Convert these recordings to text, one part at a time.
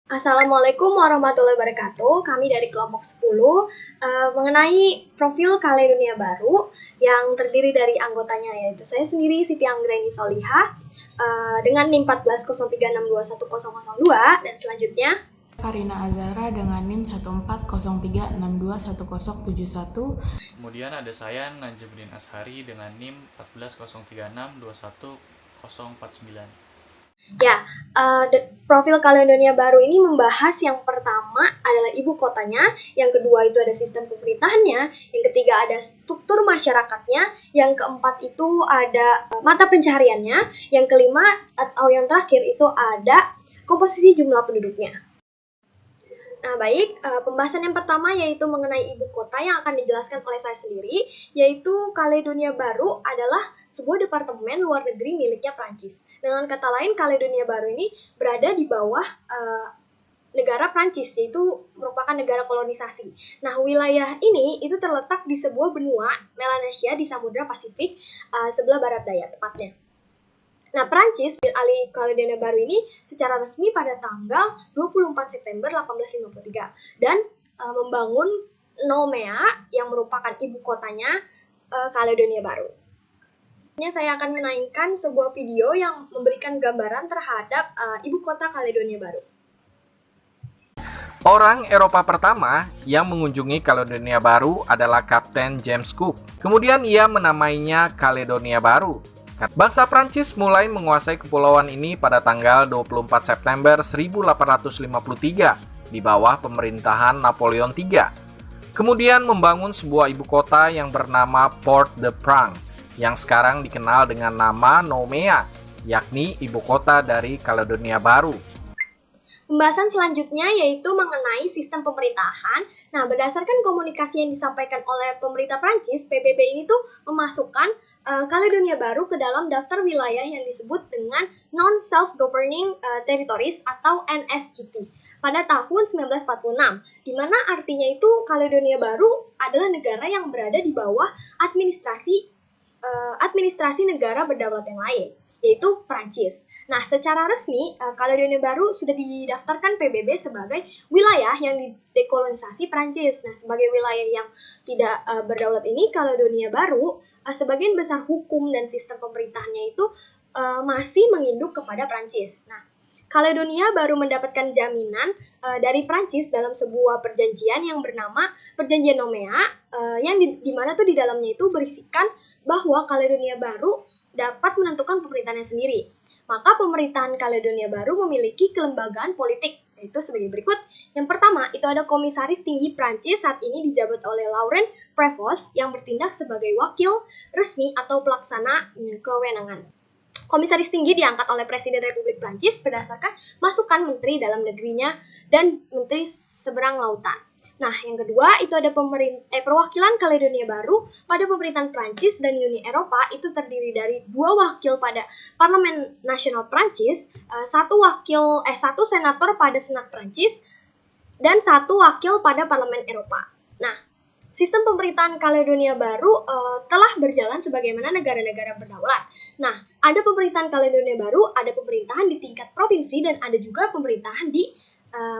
Assalamualaikum warahmatullahi wabarakatuh. Kami dari kelompok 10 mengenai profil Kaledonia Baru yang terdiri dari anggotanya yaitu saya sendiri Siti Anggreni Soliha dengan NIM 1403621002 dan selanjutnya Karina Azara dengan NIM 1403621071. Kemudian ada saya Najmuddin Ashari dengan NIM 1403621049. Ya, profil Kaledonia Baru ini membahas yang pertama adalah ibu kotanya, yang kedua itu ada sistem pemerintahannya, yang ketiga ada struktur masyarakatnya, yang keempat itu ada mata pencahariannya, yang kelima atau yang terakhir itu ada komposisi jumlah penduduknya. Nah, baik, pembahasan yang pertama yaitu mengenai ibu kota yang akan dijelaskan oleh saya sendiri, yaitu Kaledonia Baru adalah sebuah departemen luar negeri miliknya Prancis. Dengan kata lain, Kaledonia Baru ini berada di bawah negara Prancis, yaitu merupakan negara kolonisasi. Nah, wilayah ini itu terletak di sebuah benua Melanesia di Samudra Pasifik sebelah barat daya tepatnya. Nah, Prancis beralih Kaledonia Baru ini secara resmi pada tanggal 24 September 1853 dan membangun Nomea yang merupakan ibu kotanya Kaledonia Baru. Saya akan menaikkan sebuah video yang memberikan gambaran terhadap ibu kota Kaledonia Baru. Orang Eropa pertama yang mengunjungi Kaledonia Baru adalah Kapten James Cook. Kemudian ia menamainya Kaledonia Baru. Bangsa Prancis mulai menguasai kepulauan ini pada tanggal 24 September 1853 di bawah pemerintahan Napoleon III. Kemudian membangun sebuah ibu kota yang bernama Port-de-Prince yang sekarang dikenal dengan nama Nomea, yakni ibu kota dari Kaledonia Baru. Pembahasan selanjutnya yaitu mengenai sistem pemerintahan. Nah, berdasarkan komunikasi yang disampaikan oleh pemerintah Prancis, PBB ini tuh memasukkan Kaledonia Baru ke dalam daftar wilayah yang disebut dengan Non-Self-Governing Territories atau NSGT pada tahun 1946, di mana artinya itu Kaledonia Baru adalah negara yang berada di bawah administrasi negara berdaulat yang lain, yaitu Prancis. Nah, secara resmi, Kaledonia Baru sudah didaftarkan PBB sebagai wilayah yang didekolonisasi Prancis. Nah, sebagai wilayah yang tidak berdaulat ini, Kaledonia Baru, sebagian besar hukum dan sistem pemerintahannya itu masih menginduk kepada Prancis. Nah, Kaledonia baru mendapatkan jaminan dari Prancis dalam sebuah perjanjian yang bernama Perjanjian Nomea, yang di mana tuh di dalamnya itu berisikan bahwa Kaledonia Baru dapat menentukan pemerintahannya sendiri. Maka pemerintahan Kaledonia Baru memiliki kelembagaan politik, yaitu sebagai berikut. Yang pertama, itu ada Komisaris Tinggi Prancis, saat ini dijabat oleh Laurent Prevost, yang bertindak sebagai wakil resmi atau pelaksana kewenangan. Komisaris Tinggi diangkat oleh Presiden Republik Prancis berdasarkan masukan Menteri Dalam Negerinya dan Menteri Seberang Lautan. Nah, yang kedua itu ada perwakilan Kaledonia Baru pada pemerintahan Prancis dan Uni Eropa itu terdiri dari 2 wakil pada Parlemen Nasional Prancis, satu senator pada Senat Prancis, dan 1 wakil pada Parlemen Eropa. Nah, sistem pemerintahan Kaledonia Baru telah berjalan sebagaimana negara-negara berdaulat. Nah, ada pemerintahan Kaledonia Baru, ada pemerintahan di tingkat provinsi, dan ada juga pemerintahan di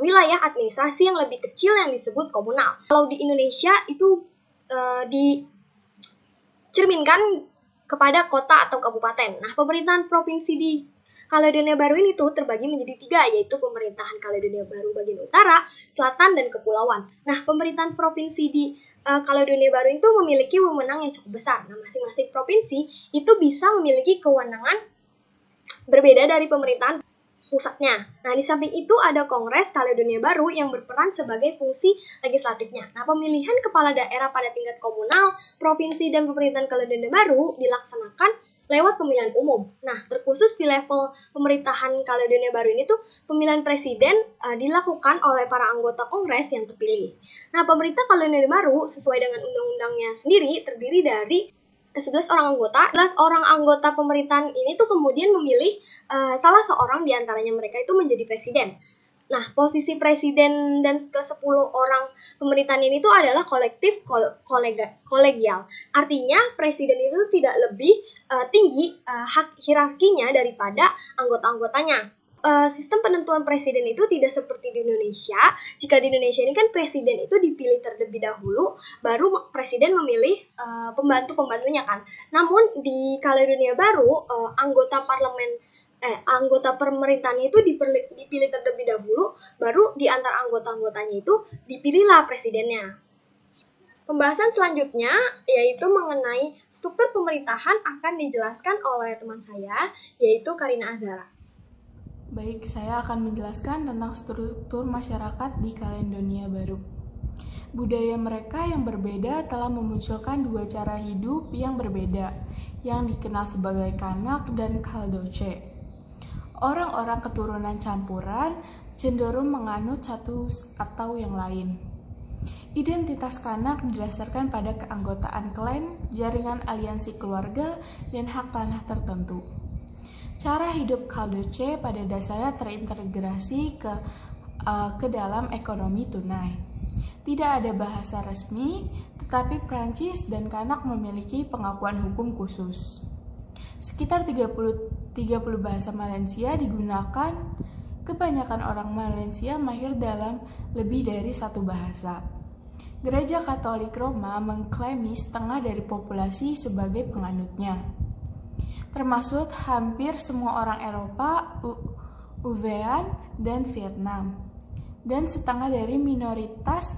wilayah administrasi yang lebih kecil yang disebut komunal. Kalau di Indonesia itu dicerminkan kepada kota atau kabupaten. Nah, pemerintahan provinsi di Kaledonia Baru ini tuh terbagi menjadi 3, yaitu pemerintahan Kaledonia Baru bagian utara, selatan, dan kepulauan. Nah, pemerintahan provinsi di Kaledonia Baru itu memiliki wewenang yang cukup besar. Nah, masing-masing provinsi itu bisa memiliki kewenangan berbeda dari pemerintahan pusatnya. Nah, di samping itu ada Kongres Kaledonia Baru yang berperan sebagai fungsi legislatifnya. Nah, pemilihan kepala daerah pada tingkat komunal, provinsi, dan pemerintahan Kaledonia Baru dilaksanakan lewat pemilihan umum. Nah, terkhusus di level pemerintahan Kaledonia Baru ini tuh pemilihan presiden dilakukan oleh para anggota Kongres yang terpilih. Nah, pemerintah Kaledonia Baru sesuai dengan undang-undangnya sendiri terdiri dari 11 orang anggota. 11 orang anggota pemerintahan ini tuh kemudian memilih salah seorang di antaranya mereka itu menjadi presiden. Nah, posisi presiden dan ke-10 orang pemerintahan ini tuh adalah kolektif kolegial. Artinya, presiden itu tidak lebih tinggi hak hierarkinya daripada anggota-anggotanya. Sistem penentuan presiden itu tidak seperti di Indonesia. Jika di Indonesia ini kan presiden itu dipilih terlebih dahulu, baru presiden memilih pembantu-pembantunya kan. Namun di Kaledonia Baru, anggota pemerintahan itu dipilih terlebih dahulu, baru di antara anggota-anggotanya itu dipilihlah presidennya. Pembahasan selanjutnya yaitu mengenai struktur pemerintahan akan dijelaskan oleh teman saya, yaitu Karina Azara. Baik, saya akan menjelaskan tentang struktur masyarakat di Kaledonia Baru. Budaya mereka yang berbeda telah memunculkan dua cara hidup yang berbeda, yang dikenal sebagai Kanak dan Kaldoche. Orang-orang keturunan campuran cenderung menganut satu atau yang lain. Identitas Kanak didasarkan pada keanggotaan klan, jaringan aliansi keluarga, dan hak tanah tertentu. Cara hidup Kaldoche pada dasarnya terintegrasi ke dalam ekonomi tunai. Tidak ada bahasa resmi, tetapi Prancis dan Kanak memiliki pengakuan hukum khusus. Sekitar 30 bahasa Malaysia digunakan. Kebanyakan orang Malaysia mahir dalam lebih dari satu bahasa. Gereja Katolik Roma mengklaimi setengah dari populasi sebagai penganutnya, termasuk hampir semua orang Eropa, ASEAN, dan Vietnam, dan setengah dari minoritas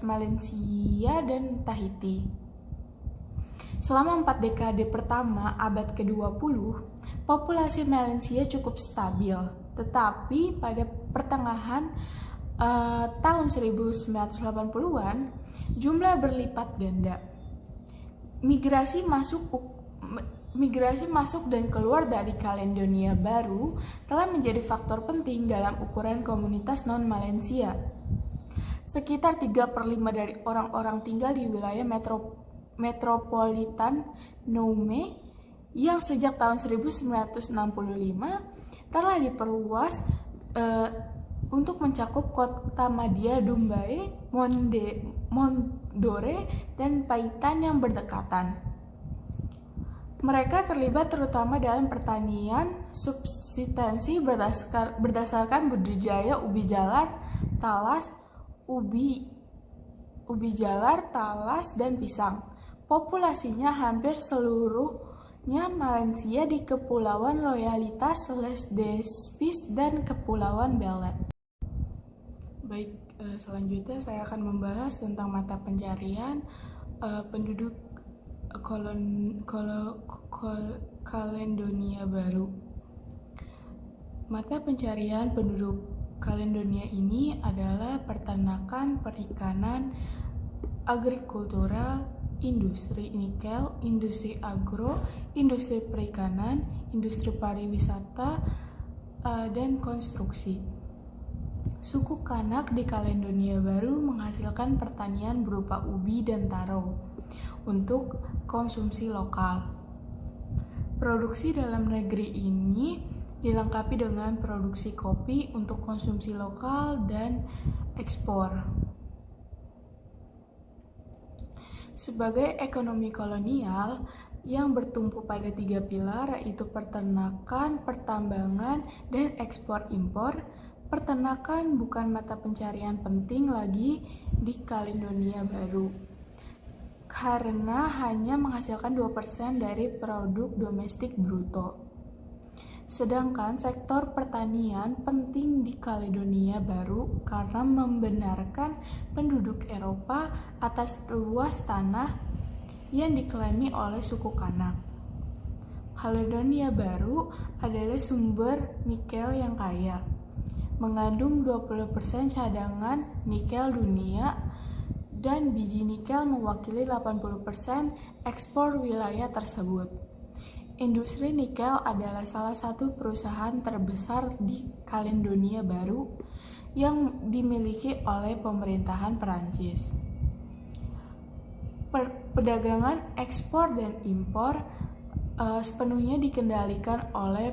Malaysia dan Tahiti. Selama 4 dekade pertama abad ke-20, populasi Malaysia cukup stabil, tetapi pada pertengahan tahun 1980-an, jumlah berlipat ganda. Migrasi masuk dan keluar dari Kaledonia Baru telah menjadi faktor penting dalam ukuran komunitas non-Malaysia. Sekitar 3/5 dari orang-orang tinggal di wilayah metropolitan Nome yang sejak tahun 1965 telah diperluas untuk mencakup kota madya Dumbai, Mondore, dan Paitan yang berdekatan. Mereka terlibat terutama dalam pertanian subsistensi berdasarkan budidaya ubi jalar, talas, dan pisang. Populasinya hampir seluruhnya Malaysia di Kepulauan Loyalitas, Les Despis, dan Kepulauan Bele. Baik, selanjutnya saya akan membahas tentang mata pencarian penduduk Kaledonia Baru. Mata pencarian penduduk Kaledonia ini adalah peternakan, perikanan, agrikultural, industri nikel, industri agro, industri perikanan, industri pariwisata, dan konstruksi. Suku Kanak di Kaledonia Baru menghasilkan pertanian berupa ubi dan taro untuk konsumsi lokal. Produksi dalam negeri ini dilengkapi dengan produksi kopi untuk konsumsi lokal dan ekspor. Sebagai ekonomi kolonial yang bertumpu pada 3 pilar, yaitu peternakan, pertambangan, dan ekspor-impor, peternakan bukan mata pencarian penting lagi di Kaledonia Baru, karena hanya menghasilkan 2% dari produk domestik bruto. Sedangkan sektor pertanian penting di Kaledonia Baru karena membenarkan penduduk Eropa atas luas tanah yang diklaimi oleh suku Kanak. Kaledonia Baru adalah sumber nikel yang kaya, mengandung 20% cadangan nikel dunia, dan biji nikel mewakili 80% ekspor wilayah tersebut. Industri nikel adalah salah satu perusahaan terbesar di Kaledonia Baru yang dimiliki oleh pemerintahan Perancis. Perdagangan ekspor dan impor sepenuhnya dikendalikan oleh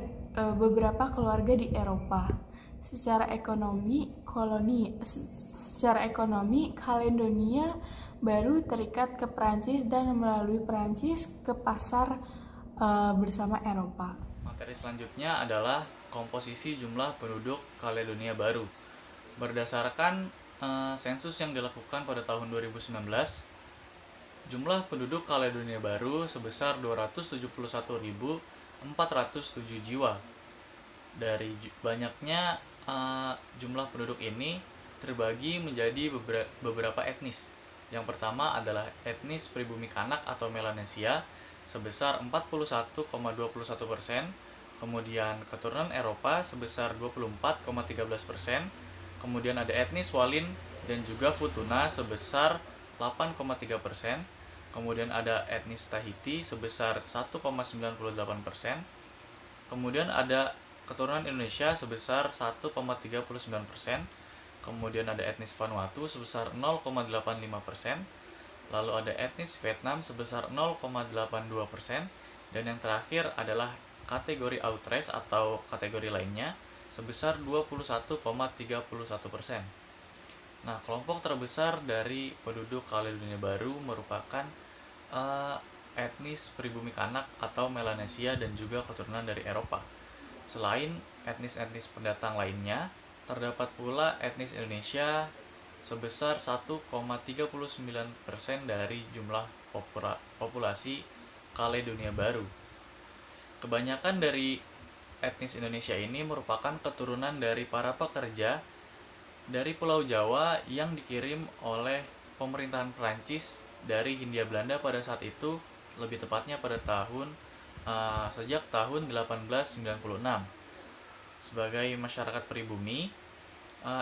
beberapa keluarga di Eropa. Secara ekonomi, Kaledonia Baru terikat ke Perancis dan melalui Perancis ke pasar bersama Eropa. Materi selanjutnya adalah komposisi jumlah penduduk Kaledonia Baru. Berdasarkan sensus yang dilakukan pada tahun 2019, jumlah penduduk Kaledonia Baru sebesar 271.407 jiwa. Dari banyaknya jumlah penduduk ini terbagi menjadi beberapa etnis. Yang pertama adalah etnis pribumi Kanak atau Melanesia sebesar 41,21%, kemudian keturunan Eropa sebesar 24,13%, kemudian ada etnis Walin dan juga Futuna sebesar 8,3%, kemudian ada etnis Tahiti sebesar 1,98%, kemudian ada keturunan Indonesia sebesar 1,39%, kemudian ada etnis Vanuatu sebesar 0,85%, lalu ada etnis Vietnam sebesar 0,82%, dan yang terakhir adalah kategori Outres atau kategori lainnya sebesar 21,31%. Nah, kelompok terbesar dari penduduk Kaledonia Baru merupakan etnis pribumi Kanak atau Melanesia dan juga keturunan dari Eropa. Selain etnis-etnis pendatang lainnya, terdapat pula etnis Indonesia sebesar 1,39% dari jumlah populasi Kaledonia Baru. Kebanyakan dari etnis Indonesia ini merupakan keturunan dari para pekerja dari Pulau Jawa yang dikirim oleh pemerintahan Prancis dari Hindia Belanda pada saat itu, lebih tepatnya pada sejak tahun 1896. Sebagai masyarakat pribumi,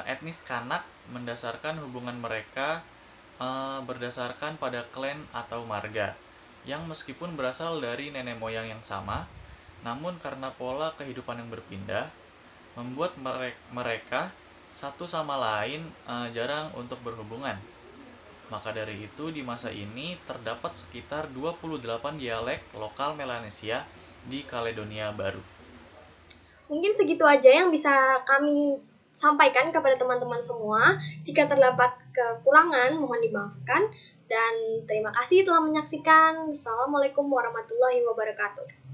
etnis Kanak mendasarkan hubungan mereka berdasarkan pada klan atau marga, yang meskipun berasal dari nenek moyang yang sama, namun karena pola kehidupan yang berpindah, membuat mereka satu sama lain jarang untuk berhubungan. Maka dari itu di masa ini terdapat sekitar 28 dialek lokal Melanesia di Kaledonia Baru. Mungkin segitu aja yang bisa kami sampaikan kepada teman-teman semua. Jika terdapat kekurangan mohon dimaafkan, dan terima kasih telah menyaksikan. Assalamualaikum warahmatullahi wabarakatuh.